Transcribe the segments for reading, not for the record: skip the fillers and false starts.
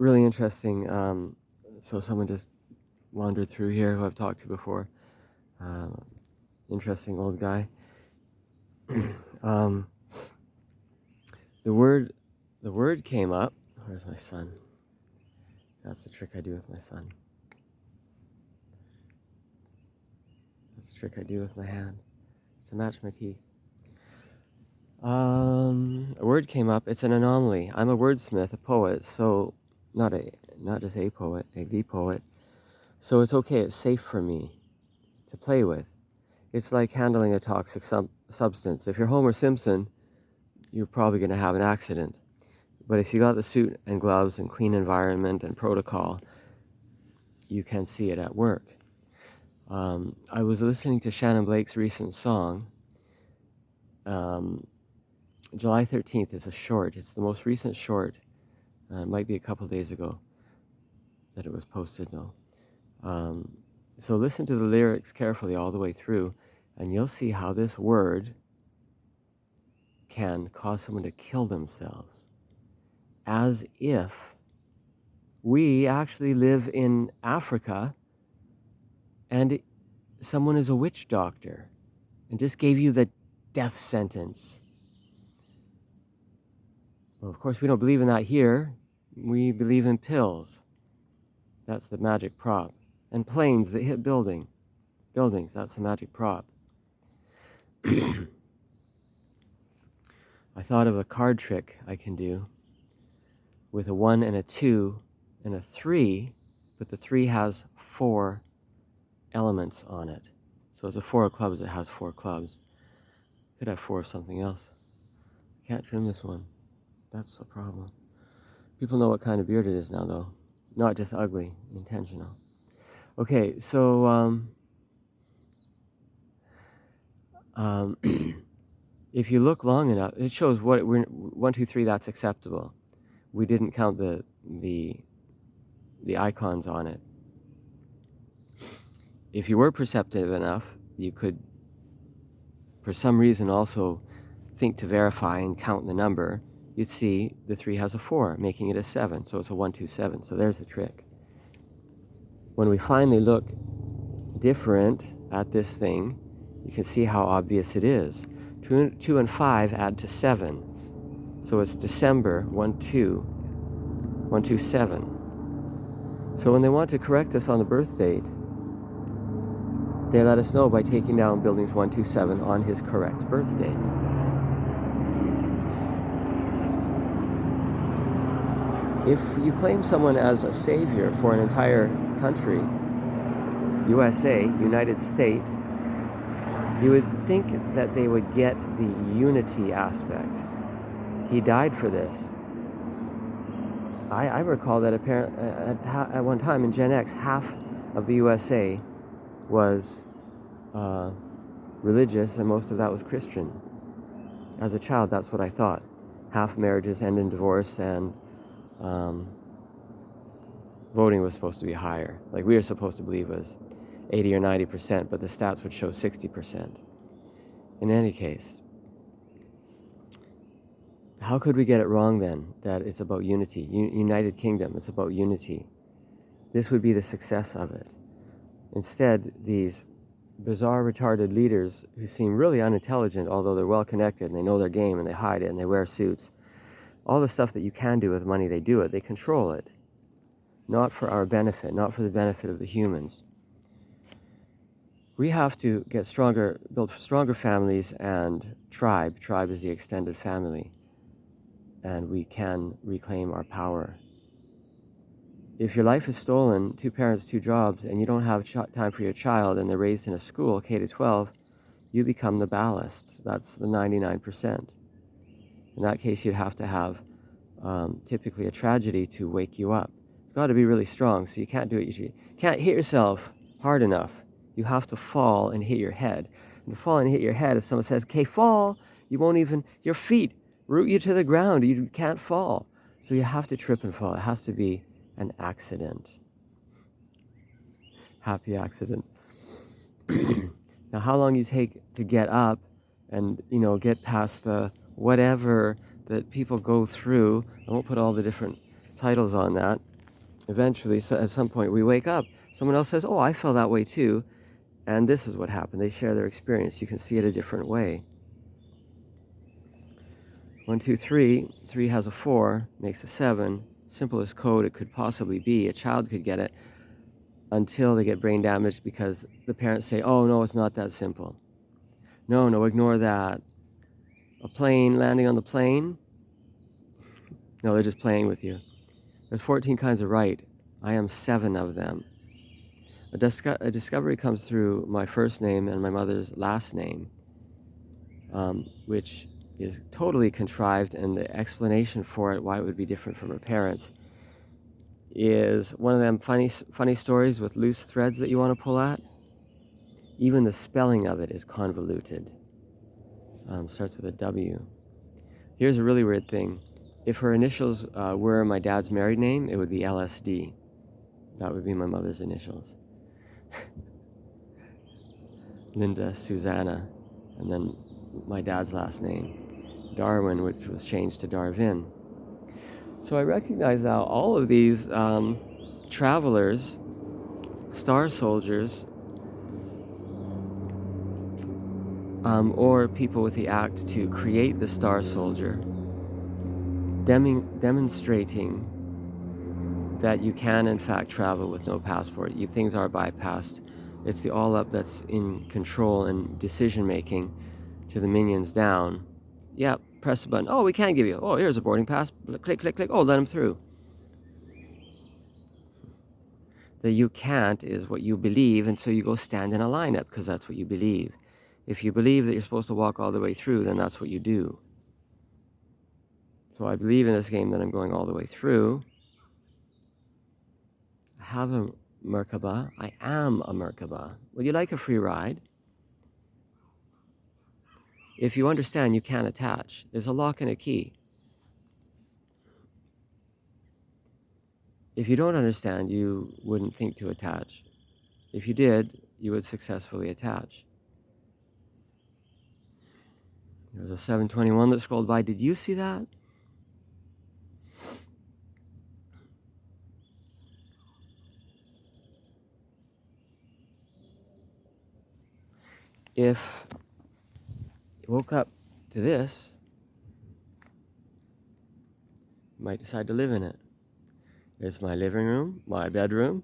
really interesting. So someone just wandered through here who I've talked to before. Um, Interesting old guy. um, the word came up. Where's my son? That's the trick I do with my son. That's the trick I do with my hand. To match my teeth. A word came up. It's an anomaly. I'm a wordsmith, a poet, so not just a poet, the poet. So it's okay. It's safe for me to play with. It's like handling a toxic substance. If you're Homer Simpson, you're probably going to have an accident. But if you got the suit and gloves and clean environment and protocol, you can see it at work. I was listening to Shannon Blake's recent song. July 13th is a short. It's the most recent short. It might be a couple days ago that it was posted, though. So listen to the lyrics carefully all the way through, and you'll see how this word can cause someone to kill themselves. As if we actually live in Africa and someone is a witch doctor and just gave you the death sentence. Well, of course, we don't believe in that here. We believe in pills. That's the magic prop. And planes that hit buildings, that's the magic prop. I thought of a card trick I can do with a 1 and a 2 and a 3, but the 3 has 4 elements on it. So it's a 4 of clubs that has 4 clubs. Could have 4 of something else. Can't trim this one. That's the problem. People know what kind of beard it is now, though. Not just ugly, intentional. Okay, so if you look long enough, it shows what we're 1, 2, 3. That's acceptable. We didn't count the icons on it. If you were perceptive enough, you could, for some reason, also think to verify and count the number. You'd see the 3 has a 4, making it a 7. So it's a 1, 2, 7. So there's the trick. When we finally look different at this thing, you can see how obvious it is. 2 and 5 add to 7. So it's December 1, 2, 1, 2, 7. So when they want to correct us on the birth date, they let us know by taking down buildings 1, 2, 7 on his correct birth date. If you claim someone as a savior for an entire country, USA, United States, you would think that they would get the unity aspect. He died for this. I recall that at one time in Gen X, half of the USA was religious and most of that was Christian. As a child, that's what I thought. Half marriages end in divorce, and voting was supposed to be higher. Like we were supposed to believe was 80 or 90%, but the stats would show 60%. In any case, how could we get it wrong then, that it's about unity? United Kingdom, it's about unity. This would be the success of it. Instead, these bizarre, retarded leaders who seem really unintelligent, although they're well connected and they know their game and they hide it and they wear suits, all the stuff that you can do with money, they do it. They control it. Not for our benefit, not for the benefit of the humans. We have to get stronger, build stronger families and tribe. Tribe is the extended family. And we can reclaim our power. If your life is stolen, 2 parents, 2 jobs, and you don't have time for your child and they're raised in a school, K to 12, you become the ballast. That's the 99%. In that case, you'd have to have typically a tragedy to wake you up. It's got to be really strong, so you can't do it. You can't hit yourself hard enough. You have to fall and hit your head. And to fall and hit your head, if someone says, okay, fall, you won't even, your feet root you to the ground. You can't fall. So you have to trip and fall. It has to be an accident. Happy accident. Now, how long you take to get up and, get past the whatever that people go through, I won't put all the different titles on that, eventually, so at some point, we wake up. Someone else says, oh, I felt that way too. And this is what happened. They share their experience. You can see it a different way. 1, 2, 3. 3 has a 4, makes a 7. Simplest code it could possibly be. A child could get it until they get brain damage because the parents say, oh, no, it's not that simple. No, ignore that. A plane landing on the plane? No, they're just playing with you. There's 14 kinds of right. I am 7 of them. A discovery comes through my first name and my mother's last name, which is totally contrived, and the explanation for it, why it would be different from her parents, is one of them funny stories with loose threads that you want to pull at. Even the spelling of it is convoluted. Starts with a W. Here's a really weird thing. If her initials were my dad's married name, it would be LSD. That would be my mother's initials. Linda Susanna, and then my dad's last name, Darwin, which was changed to Darwin. So I recognize now all of these travelers, star soldiers, or people with the act to create the star soldier, demonstrating that you can in fact travel with no passport. Things are bypassed. It's the all-up that's in control and decision-making to the minions down. Yeah, press the button. Oh, we can't give you. Oh, here's a boarding pass. Click, click, click. Oh, let them through. The you can't is what you believe, and so you go stand in a lineup because that's what you believe. If you believe that you're supposed to walk all the way through, then that's what you do. So I believe in this game that I'm going all the way through. I have a Merkaba. I am a Merkaba. Would you like a free ride? If you understand, you can't attach. There's a lock and a key. If you don't understand, you wouldn't think to attach. If you did, you would successfully attach. There was a 721 that scrolled by. Did you see that? If you woke up to this, you might decide to live in it. It's my living room, my bedroom.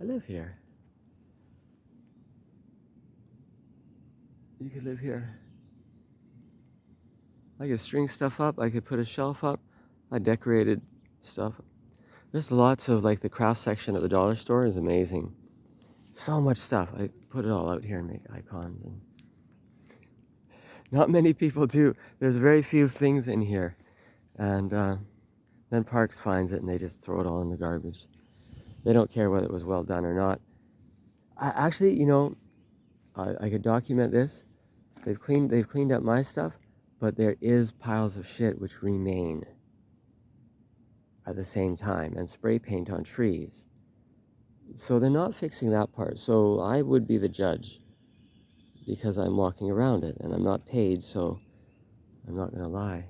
I live here. You could live here. I could string stuff up. I could put a shelf up. I decorated stuff. There's lots of, like, the craft section at the dollar store is amazing. So much stuff. I put it all out here and make icons. And not many people do. There's very few things in here. And then Parks finds it and they just throw it all in the garbage. They don't care whether it was well done or not. Actually, you know, I could document this. They've cleaned up my stuff, but there is piles of shit which remain at the same time, and spray paint on trees. So they're not fixing that part. So I would be the judge because I'm walking around it and I'm not paid, so I'm not going to lie.